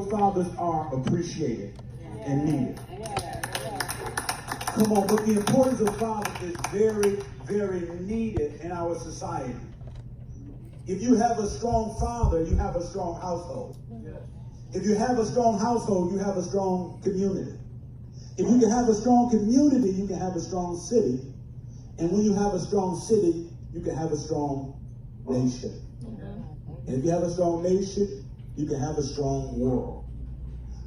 know fathers are appreciated and needed? Come on, but the importance of fathers is very, very needed in our society. If you have a strong father, you have a strong household. If you have a strong household, you have a strong community. If you can have a strong community, you can have a strong city. And when you have a strong city, you can have a strong nation. And if you have a strong nation, you can have a strong world.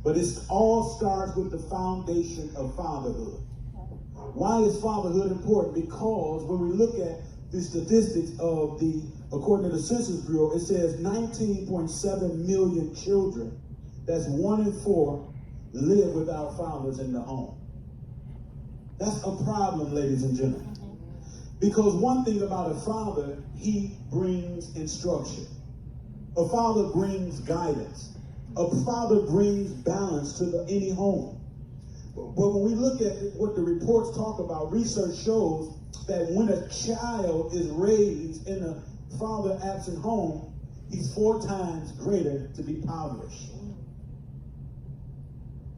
But it all starts with the foundation of fatherhood. Why is fatherhood important? Because when we look at the statistics of according to the Census Bureau, it says 19.7 million children, that's 1 in 4, live without fathers in the home. That's a problem, ladies and gentlemen. Because one thing about a father, he brings instruction. A father brings guidance. A father brings balance to any home. But when we look at what the reports talk about, research shows that when a child is raised in a father-absent home, he's 4 times greater to be impoverished.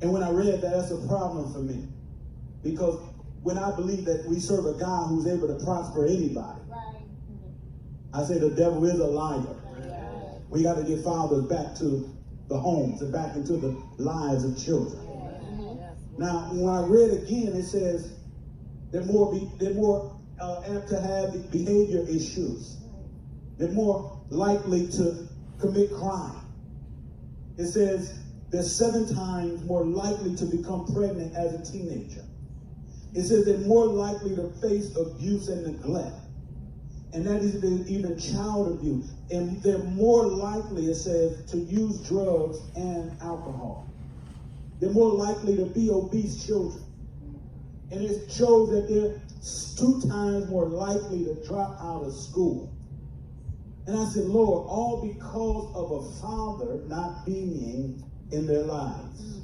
And when I read that, that's a problem for me. Because when I believe that we serve a God who's able to prosper anybody, I say the devil is a liar. We got to get fathers back to the homes and back into the lives of children. Now, when I read again, it says they're more apt to have behavior issues. They're more likely to commit crime. It says they're 7 times more likely to become pregnant as a teenager. It says they're more likely to face abuse and neglect. And that is even child abuse. And they're more likely, it says, to use drugs and alcohol. They're more likely to be obese children. And it shows that they're 2 times more likely to drop out of school. And I said, Lord, all because of a father not being in their lives.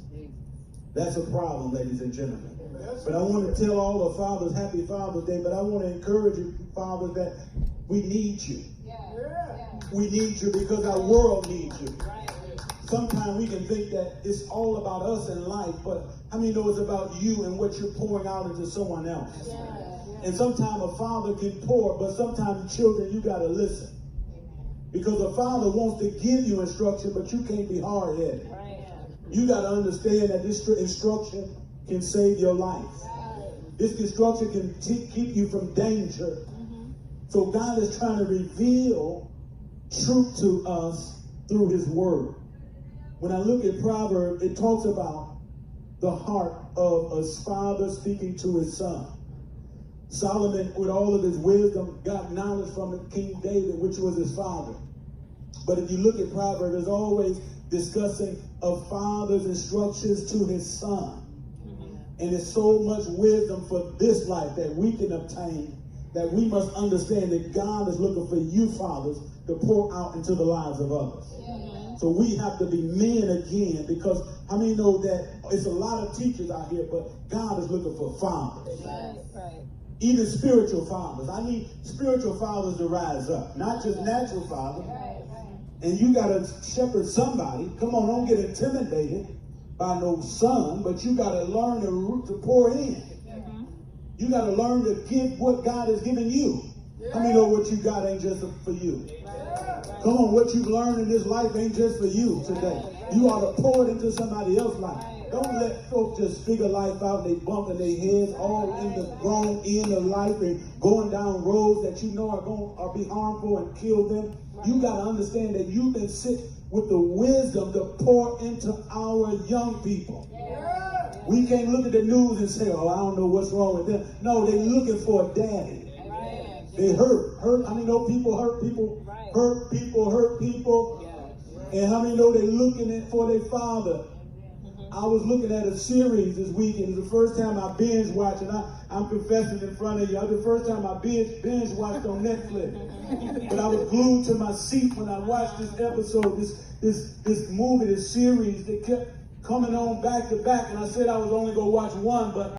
That's a problem, ladies and gentlemen. But I want to tell all the fathers, happy Father's Day, but I want to encourage you, fathers, that we need you. We need you because our world needs you. Sometimes we can think that it's all about us in life, but how many know it's about you and what you're pouring out into someone else? And sometimes a father can pour, but sometimes children, you got to listen. Because a father wants to give you instruction, but you can't be hard-headed. You got to understand that this instruction can save your life. This instruction can keep you from danger. So God is trying to reveal truth to us through his word. When I look at Proverbs, it talks about the heart of a father speaking to his son. Solomon, with all of his wisdom, got knowledge from King David, which was his father. But if you look at Proverbs, there's always discussing a father's instructions to his son. And there's so much wisdom for this life that we can obtain, that we must understand that God is looking for you, fathers, to pour out into the lives of others. So we have to be men again, because how many know that it's a lot of teachers out here, but God is looking for fathers. Even spiritual fathers. I need spiritual fathers to rise up, not just natural fathers. And you got to shepherd somebody. Come on, don't get intimidated by no son, but you got to learn to pour in. You got to learn to give what God has given you. How many know what you got ain't just for you? Come on, what you've learned in this life ain't just for you today. You ought to pour it into somebody else's life. Don't let folks just figure life out and they bumping their heads all in the wrong end of life and going down roads that you know are be harmful and kill them. You got to understand that you've been sent with the wisdom to pour into our young people. We can't look at the news and say, oh, I don't know what's wrong with them. No, they're looking for a daddy. They hurt. I mean, know people hurt people, hurt people. And how many know they're looking for their father? I was looking at a series this weekend. It's the first time I binge watched, and I'm confessing in front of you. It's the first time I binge watched on Netflix. But I was glued to my seat when I watched this episode, this movie, this series that kept coming on back to back. And I said I was only going to watch one, but